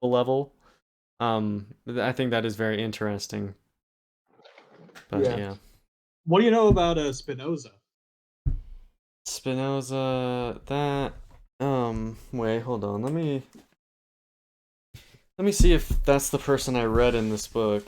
level. I think that is very interesting. But Yeah. yeah, What do you know about Spinoza? Spinoza. That. Wait, hold on. Let me see if that's the person I read in this book.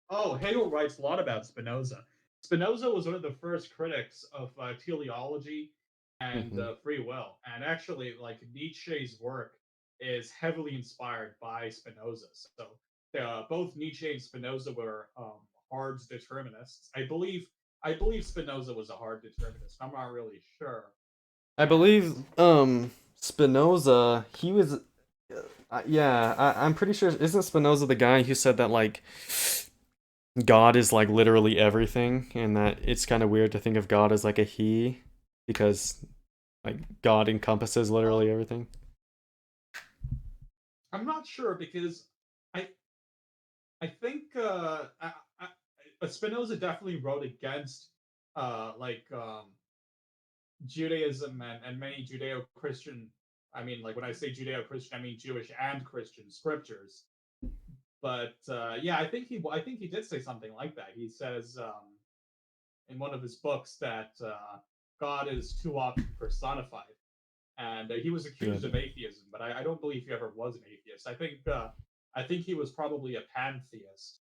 Oh, Hegel writes a lot about Spinoza. Spinoza was one of the first critics of teleology and Hmm. free will, and actually, like Nietzsche's work is heavily inspired by Spinoza. So both Nietzsche and Spinoza were hard determinists. I believe Spinoza was a hard determinist. I'm not really sure. I And believe Spinoza. He was. Yeah, I'm pretty sure. Isn't Spinoza the guy who said that like God is like literally everything, and that it's kind of weird to think of God as like a he because like God encompasses literally um, everything. I'm not sure because I I think Spinoza definitely wrote against like Judaism and many Judeo-Christian. I mean, like when I say Judeo-Christian, I mean Jewish and Christian scriptures. But yeah, I think he did say something like that. He says in one of his books that God is too often personified, and he was Yeah, accused of atheism. But I don't believe he ever was an atheist. I think he was probably a pantheist.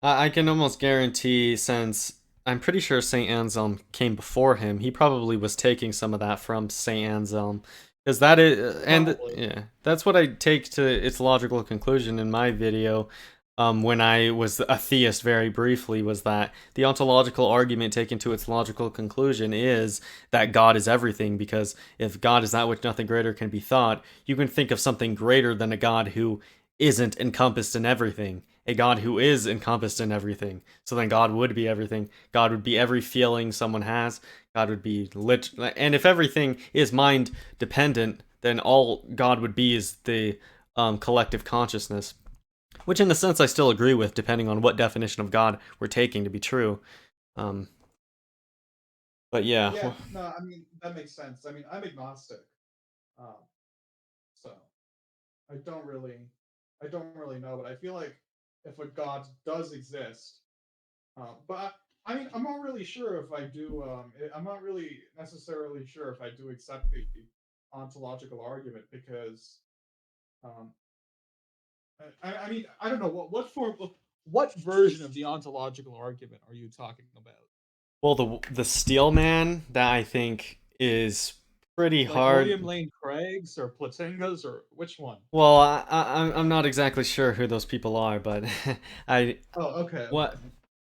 I can almost guarantee since I'm pretty sure Saint Anselm came before him. He probably was taking some of that from Saint Anselm, because that is, and Probably. yeah, that's what I take to its logical conclusion in my video. When I was a theist very briefly, was that the ontological argument taken to its logical conclusion is that God is everything, because if God is that which nothing greater can be thought, you can think of something greater than a God who isn't encompassed in everything, a God who is encompassed in everything. So then God would be everything. God would be every feeling someone has. God would be lit. And if everything is mind dependent, then all God would be is the collective consciousness. Which, in a sense, I still agree with, depending on what definition of God we're taking to be true. Um, but yeah, Yeah, well, no, I mean that makes sense. I mean, I'm agnostic, um, so I don't really, I don't really know, but I feel like if a God does exist, but I mean, I'm not really sure if I do. I'm not really necessarily sure if I do accept the ontological argument because um, I mean, I don't know what form, what version of the ontological argument are you talking about? the Steel Man that I think is pretty Like William hard. Lane Craig's or Platinga's or which one? Well, I'm not exactly sure who those people are, but I Oh, okay, what okay.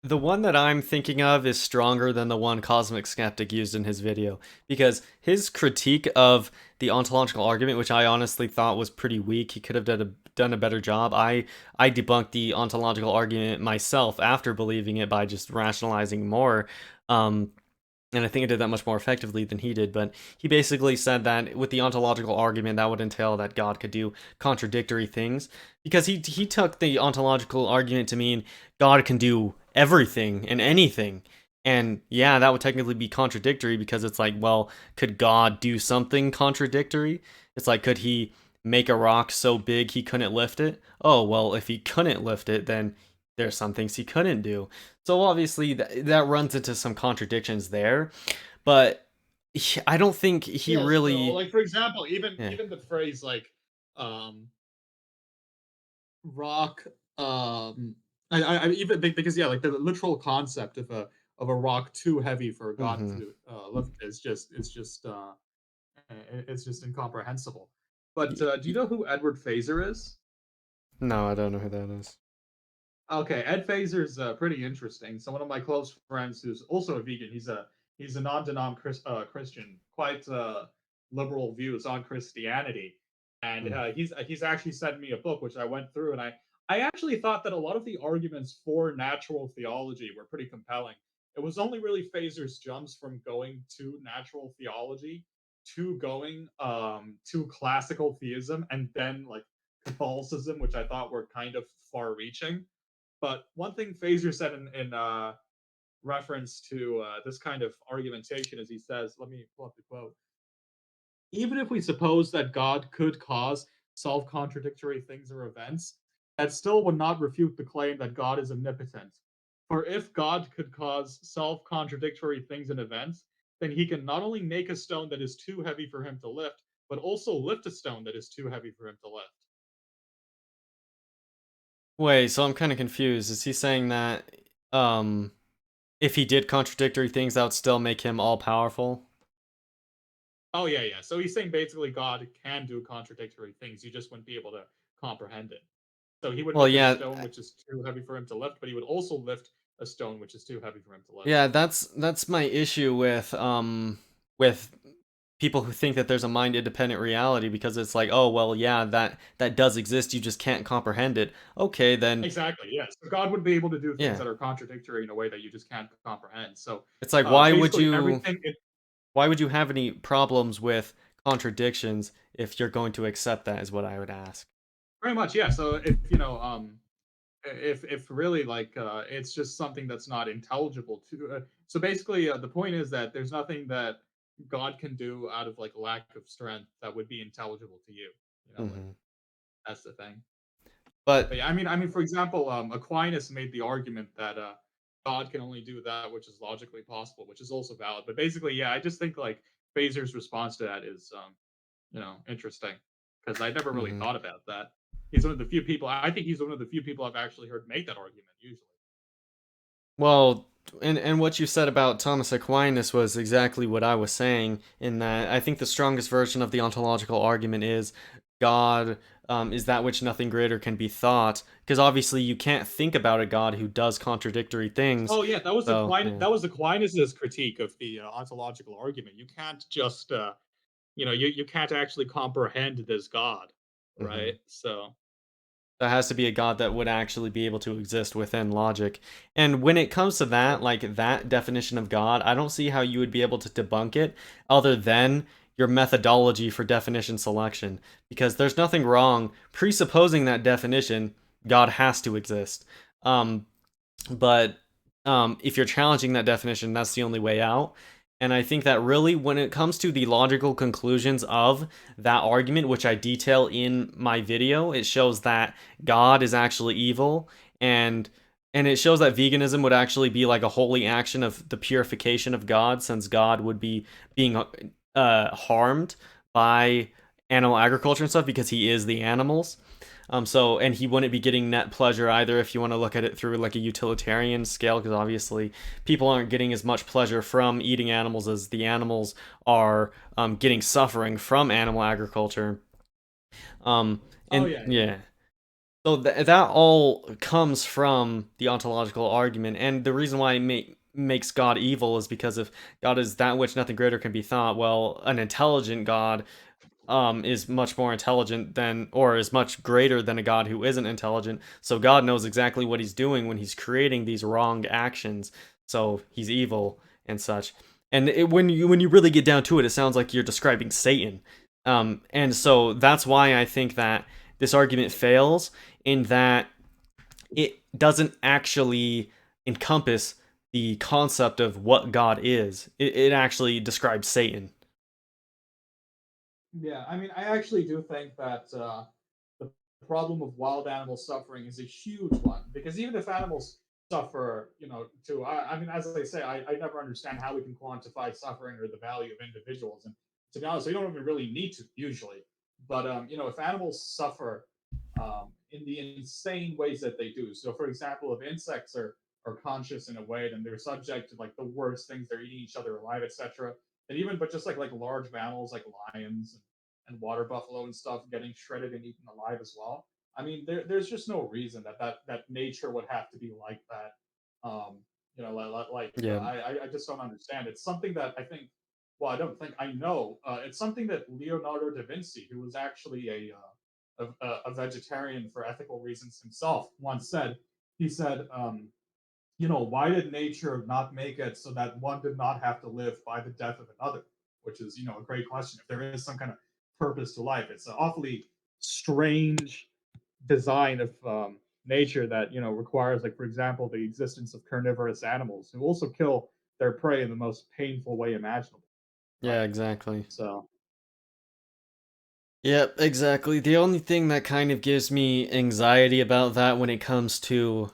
the one that I'm thinking of is stronger than the one Cosmic Skeptic used in his video, because his critique of the ontological argument, which I honestly thought was pretty weak, he could have done a better job. I debunked the ontological argument myself after believing it by just rationalizing more. Um, and I think it did that much more effectively than he did. But he basically said that with the ontological argument, that would entail that God could do contradictory things, because he took the ontological argument to mean God can do everything and anything. And yeah, that would technically be contradictory, because it's like, well, could God do something contradictory? It's like, could he make a rock so big he couldn't lift it? Oh, well, if he couldn't lift it, then there's some things he couldn't do. So obviously that runs into some contradictions there, but I don't think he Yeah, so really. like for example, Yeah. even the phrase like um rock I even think because yeah, like the literal concept of a rock too heavy for God Hmm. to lift is just it's just incomprehensible. But do you know who Edward Fazer is? No, I don't know who that is. Okay, Ed Fazer's pretty interesting. So one of my close friends who's also a vegan, he's a non-denom Christian, quite liberal views on Christianity, and Mm. he's actually sent me a book which I went through, and I actually thought that a lot of the arguments for natural theology were pretty compelling. It was only really Fazer's jumps from going to natural theology to going to classical theism and then like Catholicism, which I thought were kind of far-reaching. But one thing Phaser said in reference to this kind of argumentation is he says, let me pull up the quote. Even if we suppose that God could cause self-contradictory things or events, that still would not refute the claim that God is omnipotent. For if God could cause self-contradictory things and events, then he can not only make a stone that is too heavy for him to lift, but also lift a stone that is too heavy for him to lift. Wait, so I'm kind of confused. Is he saying that um if he did contradictory things, that would still make him all powerful? Oh yeah, yeah. So he's saying basically God can do contradictory things. You just wouldn't be able to comprehend it. So he would Well, make a yeah, stone which is too heavy for him to lift, but he would also lift a stone which is too heavy for him to lift. yeah, that's my issue with people who think that there's a mind independent reality because it's like, oh, well, yeah, that does exist, you just can't comprehend it. Okay, then Exactly. Yes. So God would be able to do things yeah. that are contradictory in a way that you just can't comprehend. So It's like basically, everything. why would you have any problems with contradictions if you're going to accept that is what I would ask. Very much, yeah. So if if really like it's just something that's not intelligible to. So basically, the point is that there's nothing that God can do out of like lack of strength that would be intelligible to you. Like Hmm. that's the thing. But But yeah, I mean, for example, Aquinas made the argument that God can only do that which is logically possible, which is also valid. But basically, yeah, I just think like Phaser's response to that is, interesting because I never really mhm. thought about that. He's one of the few people. I think he's one of the few people I've actually heard make that argument. Usually, Well, and what you said about Thomas Aquinas was exactly what I was saying. In that, I think the strongest version of the ontological argument is God is that which nothing greater can be thought. Because obviously, you can't think about a God who does contradictory things. oh yeah, So yeah. That was Aquinas's critique of the ontological argument. You can't just you can't actually comprehend this God, right? Hmm. So There has to be a God that would actually be able to exist within logic. And when it comes to that, like that definition of God, I don't see how you would be able to debunk it other than your methodology for definition selection. Because there's nothing wrong presupposing that definition, God has to exist. Um, but if you're challenging that definition, that's the only way out. And I think that really, when it comes to the logical conclusions of that argument, which I detail in my video, it shows that God is actually evil, and it shows that veganism would actually be like a holy action of the purification of God, since God would be being harmed by animal agriculture and stuff because he is the animals. So and he wouldn't be getting net pleasure either if you want to look at it through like a utilitarian scale, because obviously people aren't getting as much pleasure from eating animals as the animals are getting suffering from animal agriculture. Um, oh and yeah, yeah. yeah, so that all comes from the ontological argument, and the reason why it makes God evil is because if God is that which nothing greater can be thought, well, an intelligent God is much more intelligent than, or is much greater than a God who isn't intelligent. So God knows exactly what he's doing when he's creating these wrong actions. So he's evil and such. And when you really get down to it, it sounds like you're describing Satan. And so that's why I think that this argument fails in that it doesn't actually encompass the concept of what God is. It actually describes Satan. Yeah, I mean, I actually do think that the problem of wild animal suffering is a huge one because even if animals suffer, too, I mean, as I say, I never understand how we can quantify suffering or the value of individuals. And to be honest, we don't even really need to usually. But if animals suffer in the insane ways that they do, so for example, if insects are conscious in a way, then they're subject to like the worst things. They're eating each other alive, etc. And even, but just like large mammals like lions and water buffalo and stuff getting shredded and eaten alive as well. I mean, there's just no reason that nature would have to be like that. Yeah. I just don't understand. It's something that I think. Well, I don't think I know. It's something that Leonardo da Vinci, who was actually a vegetarian for ethical reasons himself, once said. He said, why did nature not make it so that one did not have to live by the death of another? Which is, a great question. If there is some kind of purpose to life, it's an awfully strange design of nature that requires, like for example, the existence of carnivorous animals who also kill their prey in the most painful way imaginable. Yeah, Right. exactly. So Yep, exactly. The only thing that kind of gives me anxiety about that when it comes to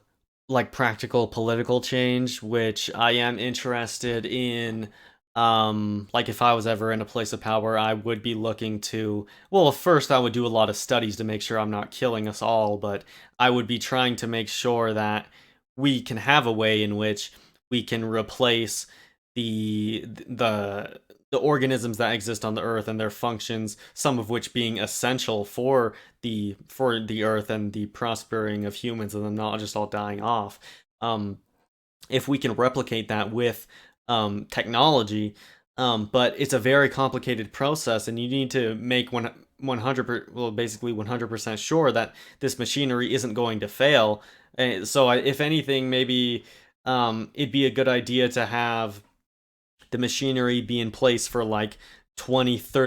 like practical political change, which I am interested in, like if I was ever in a place of power, I would be looking to, well, first I would do a lot of studies to make sure I'm not killing us all, but I would be trying to make sure that we can have a way in which we can replace the the organisms that exist on the earth and their functions, some of which being essential for the earth and the prospering of humans and them not just all dying off. Um, if we can replicate that with technology, but it's a very complicated process, and you need to make 100 well basically 100% sure that this machinery isn't going to fail. So if anything, maybe it'd be a good idea to have the machinery be in place for like 20, 30